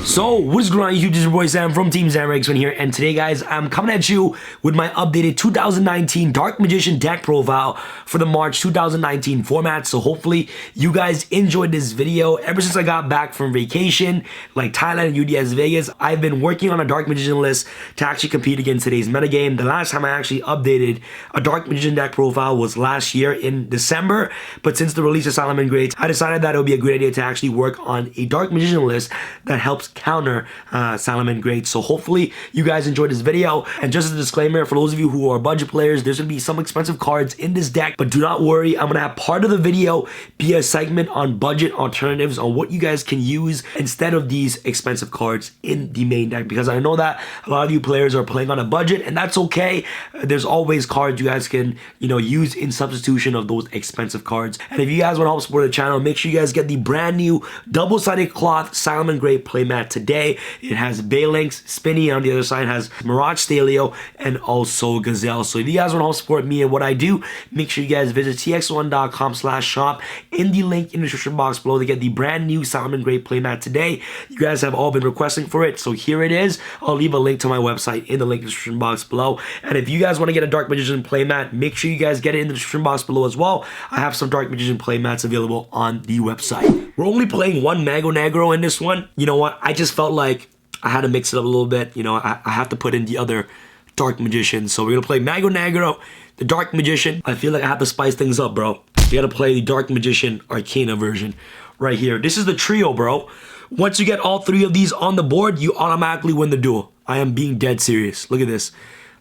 So, what's going on YouTube? This is your boy Sam from Team Zamrex here, and today guys, I'm coming at you with my updated 2019 Dark Magician deck profile for the March 2019 format. So hopefully you guys enjoyed this video. Ever since I got back from vacation, like Thailand and UDS Vegas, I've been working on a Dark Magician list to actually compete against today's metagame. The last time I actually updated a Dark Magician deck profile was last year in December, but since the release of Salamangreat, I decided that it would be a great idea to actually work on a Dark Magician list that helps counter Salamangreat. So hopefully you guys enjoyed this video. And just as a disclaimer, for those of you who are budget players, there's going to be some expensive cards in this deck, but do not worry, I'm going to have part of the video be a segment on budget alternatives on what you guys can use instead of these expensive cards in the main deck, because I know that a lot of you players are playing on a budget, and that's okay. There's always cards you guys can, use in substitution of those expensive cards. And if you guys want to help support the channel, make sure you guys get the brand new double-sided cloth Salamangreat playmat today. It has Balinx, Spinny, and on the other side has Mirage Stalio and also Gazelle. So if you guys want to help support me and what I do, make sure you guys visit tx1.com/shop in the link in the description box below to get the brand new Salamangreat playmat today. You guys have all been requesting for it, so here it is. I'll leave a link to my website in the link in the description box below. And if you guys want to get a Dark Magician playmat, make sure you guys get it in the description box below as well. I have some Dark Magician playmats available on the website. We're only playing one Mago Negro in this one. You know what? I just felt like I had to mix it up a little bit. I have to put in the other Dark Magician. So we're going to play Mago Negro, the Dark Magician. I feel like I have to spice things up, bro. You got to play the Dark Magician Arcana version right here. This is the trio, bro. Once you get all three of these on the board, you automatically win the duel. I am being dead serious. Look at this.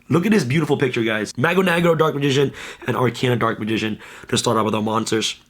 Look at this beautiful picture, guys. Mago Negro, Dark Magician, and Arcana Dark Magician to start out with our monsters.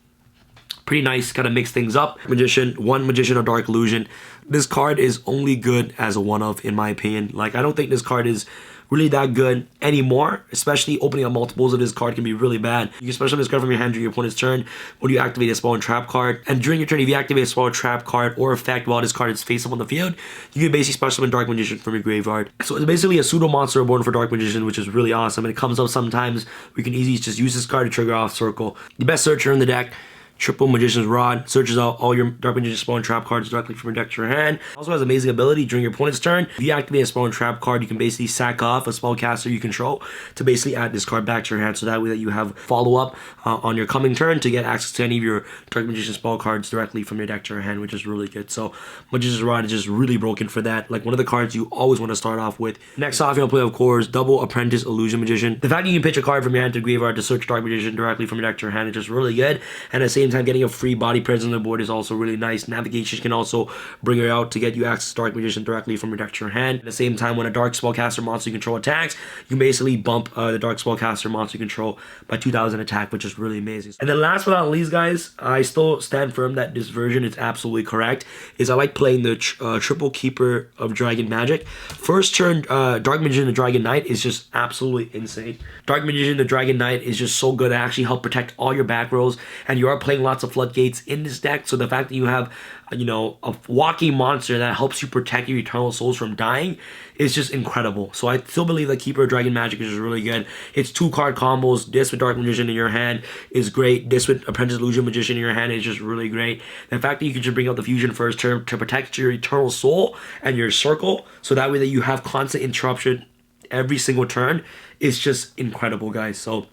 Pretty nice, kind of mix things up. One Magician of Dark Illusion. This card is only good as a one-of, in my opinion. Like, I don't think this card is really that good anymore, especially opening up multiples of this card can be really bad. You can special this card from your hand during your opponent's turn when you activate a spell and trap card. And during your turn, if you activate a spell, trap card, or effect while this card is face up on the field, you can basically special summon Dark Magician from your graveyard. So it's basically a pseudo monster born for Dark Magician, which is really awesome. And it comes up sometimes. We can easily just use this card to trigger off Circle. The best searcher in the deck. Triple Magician's Rod searches out all your Dark Magician spell and trap cards directly from your deck to your hand. Also has amazing ability during your opponent's turn. If you activate a spell and trap card, you can basically sack off a spellcaster you control to basically add this card back to your hand, so that way that you have follow-up on your coming turn to get access to any of your Dark Magician spell cards directly from your deck to your hand, which is really good. So Magician's Rod is just really broken for that. Like, one of the cards you always want to start off with. Next off, you'll play, of course, double Apprentice Illusion Magician. The fact that you can pitch a card from your hand to graveyard to search Dark Magician directly from your deck to your hand is just really good. And at the same time, getting a free body presence on the board is also really nice. Navigation can also bring her out to get you access to Dark Magician directly from your deck to your hand. At the same time, when a Dark Spellcaster monster you control attacks, you can basically bump the Dark Spellcaster monster you control by 2,000 attack, which is really amazing. And then last but not least, guys, I still stand firm that this version is absolutely correct. I like playing the triple Keeper of Dragon Magic. First turn, Dark Magician the Dragon Knight is just absolutely insane. Dark Magician the Dragon Knight is just so good to actually help protect all your back rows, and you are playing lots of floodgates in this deck, so the fact that you have a walking monster that helps you protect your Eternal Souls from dying is just incredible. So I still believe that Keeper of Dragon Magic is just really good. It's 2-card combos. This with Dark Magician in your hand is great. This with Apprentice Illusion Magician in your hand is just really great. The fact that you can just bring out the Fusion first turn to protect your Eternal Soul and your Circle, so that way that you have constant interruption every single turn, is just incredible, guys. So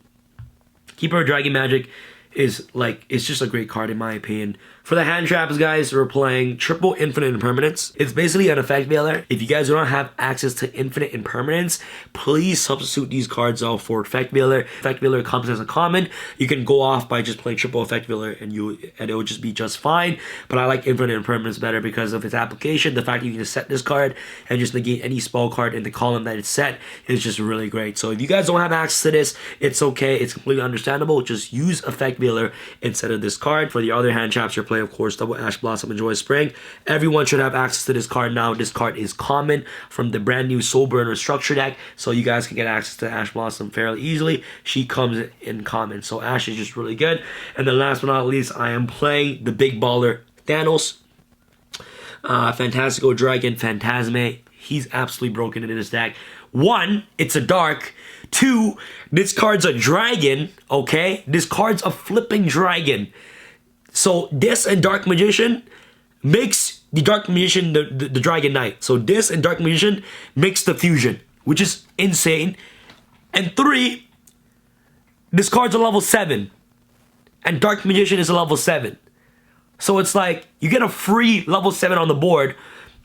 Keeper of Dragon Magic is it's just a great card in my opinion. For the hand traps, guys, we're playing triple Infinite Impermanence. It's basically an effect veiler. If you guys don't have access to Infinite Impermanence, please substitute these cards out for effect veiler. Effect veiler comes as a common. You can go off by just playing triple effect veiler and it will just be just fine. But I like Infinite Impermanence better because of its application. The fact that you can just set this card and just negate any spell card in the column that it's set is just really great. So if you guys don't have access to this, it's okay. It's completely understandable. Just use effect veiler instead of this card. For the other hand traps, you're playing, of course, double Ash Blossom and Joy Spring. Everyone should have access to this card now. This card is common from the brand new Soul Burner structure deck, so you guys can get access to Ash Blossom fairly easily. She comes in common, so Ash is just really good. And then last but not least, I am playing the big baller Thanos. Fantastical Dragon Phantasme. He's absolutely broken into this deck. 1, it's a dark. 2, this card's a dragon, okay? This card's a flipping dragon. So this and Dark Magician makes the Dark Magician, the Dragon Knight. So this and Dark Magician makes the fusion, which is insane. And 3, this card's a level 7. And Dark Magician is a level 7. So it's like, you get a free level 7 on the board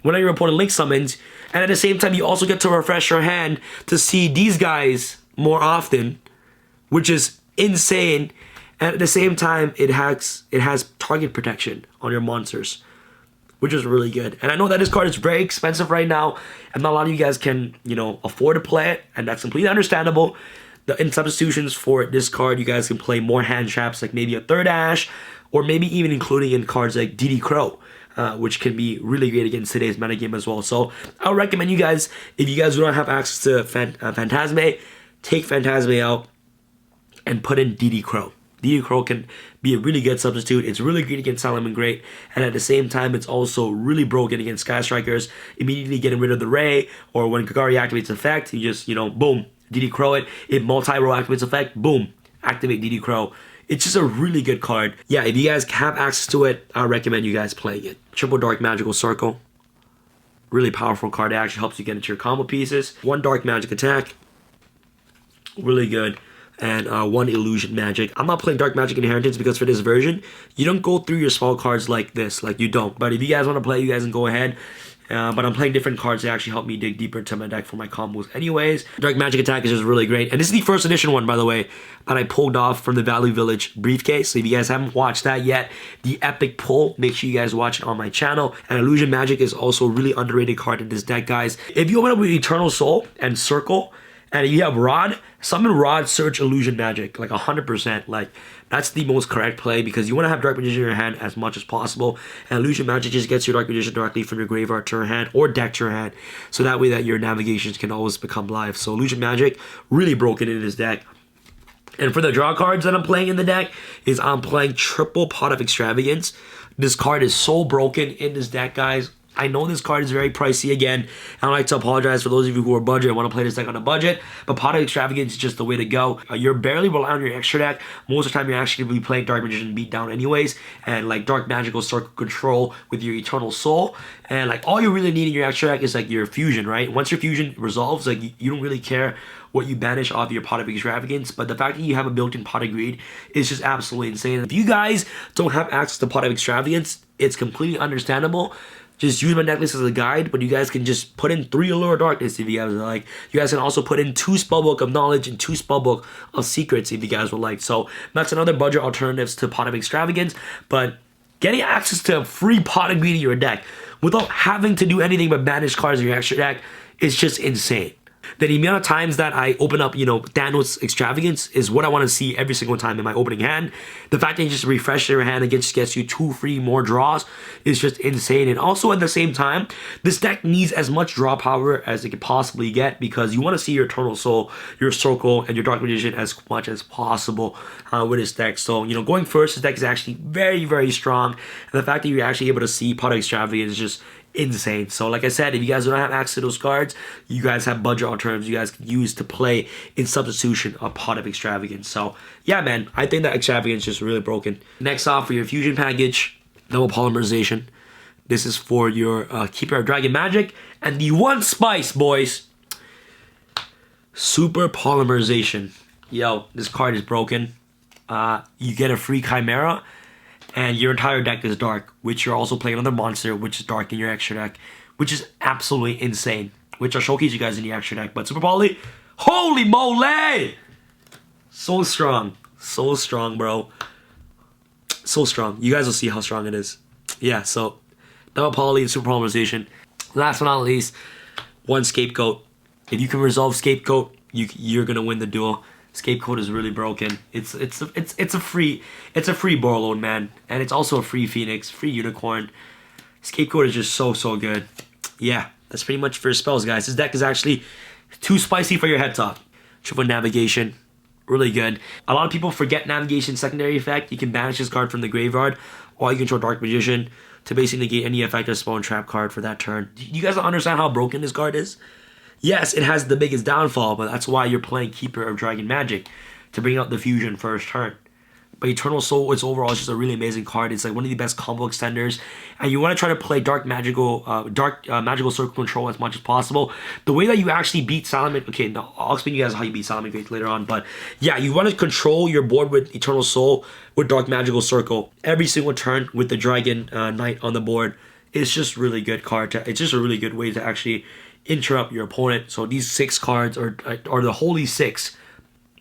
whenever your opponent link summons. And at the same time, you also get to refresh your hand to see these guys more often, which is insane. And at the same time, it has target protection on your monsters, which is really good. And I know that this card is very expensive right now, and not a lot of you guys can, you know, afford to play it, and that's completely understandable. In substitutions for this card, you guys can play more hand traps, like maybe a third Ash, or maybe even including in cards like DD Crow, which can be really great against today's metagame as well. So I would recommend you guys, if you guys do not have access to Phantasme, take Phantasme out and put in DD Crow. DD Crow can be a really good substitute. It's really great against Salamangreat, and at the same time, it's also really broken against Sky Strikers. Immediately getting rid of the Ray, or when Kagari activates effect, you just, you know, boom, DD Crow it. If multi-row activates effect, boom, activate DD Crow. It's just a really good card. Yeah, if you guys have access to it, I recommend you guys playing it. Triple Dark Magical Circle. Really powerful card. It actually helps you get into your combo pieces. 1 Dark Magic attack. Really good. And 1 Illusion Magic. I'm not playing Dark Magic Inheritance because for this version, you don't go through your small cards like this. Like, you don't. But if you guys want to play, you guys can go ahead. But I'm playing different cards that actually help me dig deeper into my deck for my combos anyways. Dark Magic Attack is just really great. And this is the first edition one, by the way, that I pulled off from the Valley Village briefcase. So if you guys haven't watched that yet, the epic pull, make sure you guys watch it on my channel. And Illusion Magic is also a really underrated card in this deck, guys. If you open up with Eternal Soul and Circle, and you have Rod, summon Rod, search Illusion Magic, like 100%. Like, that's the most correct play because you want to have Dark Magician in your hand as much as possible. And Illusion Magic just gets your Dark Magician directly from your graveyard to your hand or deck to your hand. So that way that your navigations can always become live. So Illusion Magic, really broken in this deck. And for the draw cards that I'm playing in the deck, is I'm playing triple Pot of Extravagance. This card is so broken in this deck, guys. I know this card is very pricey again. I'd like to apologize for those of you who are budget and want to play this deck on a budget. But Pot of Extravagance is just the way to go. You're barely relying on your extra deck. Most of the time, you're actually going to be playing Dark Magician Beatdown anyways. And like Dark Magical Circle Control with your Eternal Soul. And like all you really need in your extra deck is like your Fusion, right? Once your Fusion resolves, like you don't really care what you banish off your Pot of Extravagance. But the fact that you have a built-in Pot of Greed is just absolutely insane. If you guys don't have access to Pot of Extravagance, it's completely understandable. Just use my necklace as a guide, but you guys can just put in 3 Allure of Darkness if you guys would like. You guys can also put in 2 Spellbook of Knowledge and 2 Spellbook of Secrets if you guys would like. So that's another budget alternatives to Pot of Extravagance, but getting access to a free Pot of Greed in your deck without having to do anything but banish cards in your extra deck is just insane. The amount of times that I open up, you know, Thanos Extravagance is what I want to see every single time in my opening hand. The fact that you just refresh your hand and just gets you 2 free more draws is just insane. And also at the same time, this deck needs as much draw power as it can possibly get because you want to see your Eternal Soul, your Circle, and your Dark Magician as much as possible with this deck. So, you know, going first, this deck is actually very, very strong. And the fact that you're actually able to see Pot of Extravagance is just insane. So like I said, if you guys don't have access to those cards, you guys have budget alternatives you guys can use to play in substitution of Pot of Extravagance. So yeah, man, I think that Extravagance is just really broken. Next off, for your fusion package, double polymerization. This is for your Keeper of Dragon Magic and the 1 spice, boys. Super polymerization. Yo, this card is broken. You get a free Chimera, and your entire deck is dark, which you're also playing another monster, which is dark in your extra deck, which is absolutely insane, which I'll showcase you guys in the extra deck. But Super Poly, holy moly! So strong, bro. So strong. You guys will see how strong it is. Yeah, so double Poly and Super Polymerization. Last but not least, 1 Scapegoat. If you can resolve Scapegoat, you're gonna win the duel. Scapegoat is really broken. It's a free Borload, man, and it's also a free Phoenix, free Unicorn. Scapegoat is just so good. Yeah, that's pretty much for spells, guys. This deck is actually too spicy for your head top. Triple Navigation, really good. A lot of people forget Navigation secondary effect. You can banish this card from the graveyard, or you control Dark Magician to basically negate any effect or spell and trap card for that turn. You guys don't understand how broken this card is? Yes, it has the biggest downfall, but that's why you're playing Keeper of Dragon Magic, to bring out the fusion first turn. But Eternal Soul, it's overall just a really amazing card. It's like one of the best combo extenders, and you want to try to play Magical Circle Control as much as possible. The way that you actually beat Salamangreat, okay, no, I'll explain to you guys how you beat Salamangreat later on. But yeah, you want to control your board with Eternal Soul with Dark Magical Circle every single turn with the Dragon Knight on the board. It's just really good card. It's just a really good way to actually interrupt your opponent. So these 6 cards are the holy 6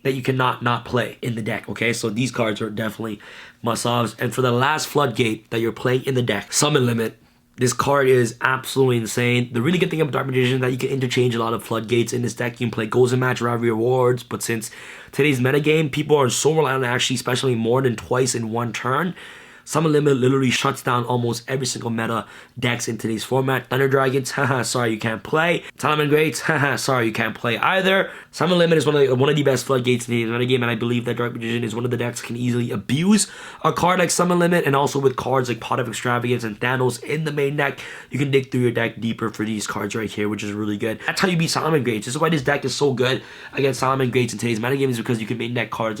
that you cannot not play in the deck, okay? So these cards are definitely must-haves. And for the last Floodgate that you're playing in the deck, Summon Limit, this card is absolutely insane. The really good thing about Dark Magician is that you can interchange a lot of Floodgates in this deck. You can play Goals and Match Rivalry Rewards, but since today's metagame, people are so reliant on actually especially more than twice in one turn, Summon Limit literally shuts down almost every single meta decks in today's format. Thunder Dragons, haha, sorry you can't play. Salamangreats, haha, sorry you can't play either. Summon Limit is one of the best floodgates in the metagame, and I believe that Dark Magician is one of the decks that can easily abuse a card like Summon Limit, and also with cards like Pot of Extravagance and Thanos in the main deck, you can dig through your deck deeper for these cards right here, which is really good. That's how you beat Salamangreats. This is why this deck is so good against Salamangreats in today's metagame, is because you can main deck cards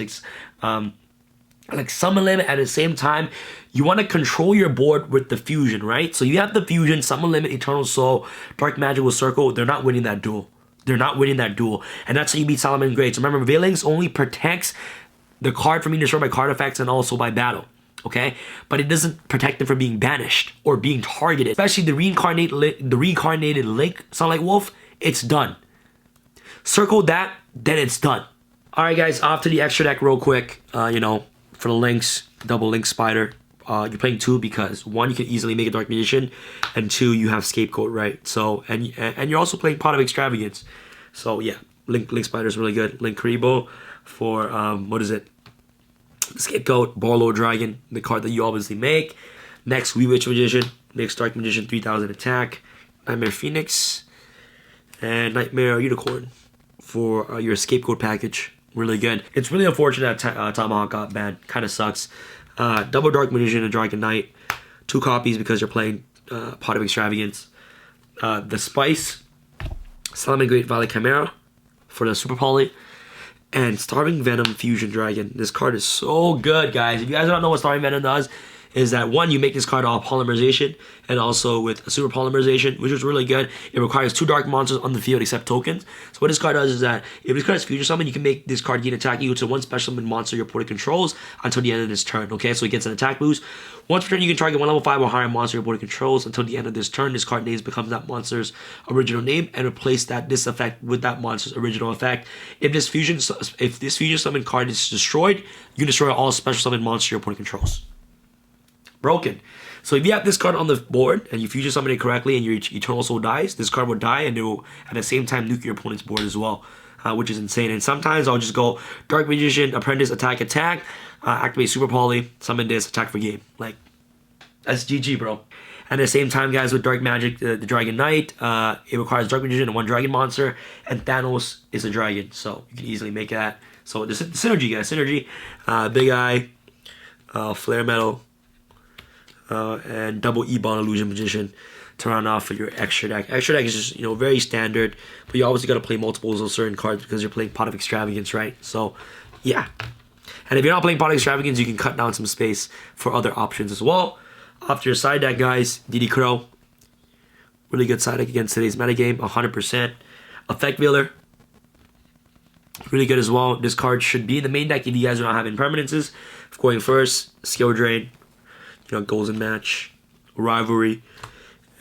like Summon Limit. At the same time, you want to control your board with the Fusion, right? So you have the Fusion, Summon Limit, Eternal Soul, Dark Magical Circle. They're not winning that duel. They're not winning that duel. And that's how you beat Salamangreat. So remember, Veilings only protects the card from being destroyed by card effects and also by battle, okay? But it doesn't protect them from being banished or being targeted. Especially the reincarnated Link, Sunlight Wolf, it's done. Circle that, then it's done. All right, guys, off to the extra deck real quick. You know, for the links, double link spider. You're playing 2 because 1, you can easily make a Dark Magician, and 2, you have Scapegoat, right? So and you're also playing Pot of Extravagance. So yeah, link spider is really good. Link Karibo for what is it? Scapegoat, Barlow Dragon, the card that you obviously make. Next, Witch Magician, makes Dark Magician 3000 attack. Nightmare Phoenix and Nightmare Unicorn for your Scapegoat package. Really good. It's really unfortunate that Tomahawk got banned. Kind of sucks. Double Dark Magician and Dragon Knight. 2 copies because you're playing Pot of Extravagance. The Spice, Salamangreat Valley Chimera for the Super Poly. And Starving Venom Fusion Dragon. This card is so good, guys. If you guys don't know what Starving Venom does, is that 1, you make this card all polymerization, and also with a super polymerization, which is really good. It requires 2 dark monsters on the field except tokens. So what this card does is that if this card is future summon, you can make this card gain attack equal to 1 special summon monster your opponent controls until the end of this turn. Okay, so it gets an attack boost. Once per turn, you can target 1 level 5 or higher monster your opponent controls until the end of this turn. This card name becomes that monster's original name and replace this effect with that monster's original effect. If this fusion summon card is destroyed, you can destroy all special summon monster your opponent controls. Broken. So if you have this card on the board and you fusion summon it correctly and your Eternal Soul dies, this card will die and it will at the same time nuke your opponent's board as well, which is insane. And sometimes I'll just go Dark Magician, Apprentice, attack, activate Super Poly, summon this, attack for game. Like, that's GG, bro. And at the same time, guys, with Dark Magic, the Dragon Knight, it requires Dark Magician and 1 dragon monster, and Thanos is a dragon, so you can easily make that. So the synergy, guys, synergy. Big Eye, Flare Metal, and double E-Bond Illusion Magician to round off for your extra deck. Extra deck is just, you know, very standard, but you obviously got to play multiples of certain cards because you're playing Pot of Extravagance, right? So, yeah. And if you're not playing Pot of Extravagance, you can cut down some space for other options as well. After your side deck, guys, DD Crow. Really good side deck against today's metagame, 100%. Effect Veiler. Really good as well. This card should be in the main deck if you guys are not having permanences. Going first, Skill Drain. You know, Goals and Match, Rivalry,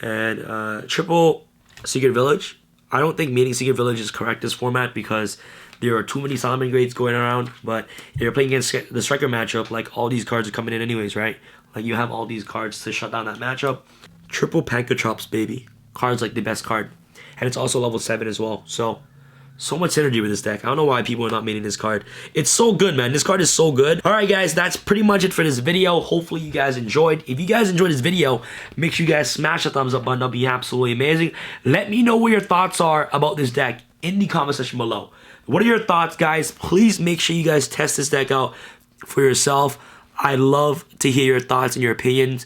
and triple Secret Village. I don't think meeting Secret Village is correct this format because there are too many Salamangreats going around. But if you're playing against the Striker matchup, like all these cards are coming in anyways, right? Like you have all these cards to shut down that matchup. Triple Pankatrops, baby. Card's like the best card. And it's also level 7 as well. So much synergy with this deck. I don't know why people are not making this card. It's so good, man. This card is so good. Alright, guys. That's pretty much it for this video. Hopefully, you guys enjoyed. If you guys enjoyed this video, make sure you guys smash the thumbs up button. That'll be absolutely amazing. Let me know what your thoughts are about this deck in the comment section below. What are your thoughts, guys? Please make sure you guys test this deck out for yourself. I love to hear your thoughts and your opinions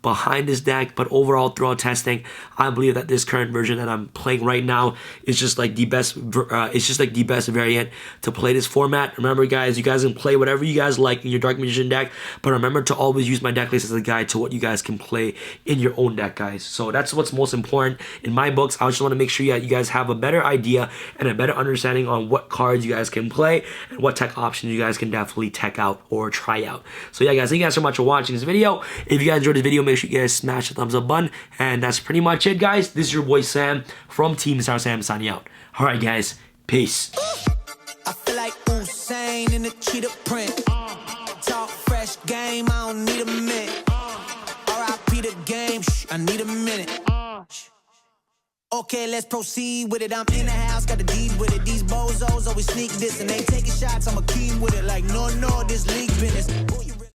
behind this deck. But overall, throughout testing, I believe that this current version that I'm playing right now is just like the best. It's just like the best variant to play this format. Remember, guys, you guys can play whatever you guys like in your Dark Magician deck, but remember to always use my deck list as a guide to what you guys can play in your own deck, guys. So that's what's most important in my books. I just want to make sure that you guys have a better idea and a better understanding on what cards you guys can play and what tech options you guys can definitely tech out or try out. So yeah, guys, thank you guys so much for watching this video. If you guys enjoyed this video, make sure you guys smash the thumbs up button. And that's pretty much it, guys. This is your boy Sam from Team Star Sam signing out. All right, guys. Peace. I feel like Usain in the cheetah print. Talk fresh game, I don't need a minute. R.I.P. the game, I need a minute. Okay, let's proceed with it. I'm in the house, got the deed with it. These bozos always sneak this and they taking shots. I'm a king with it. Like, no, this league business.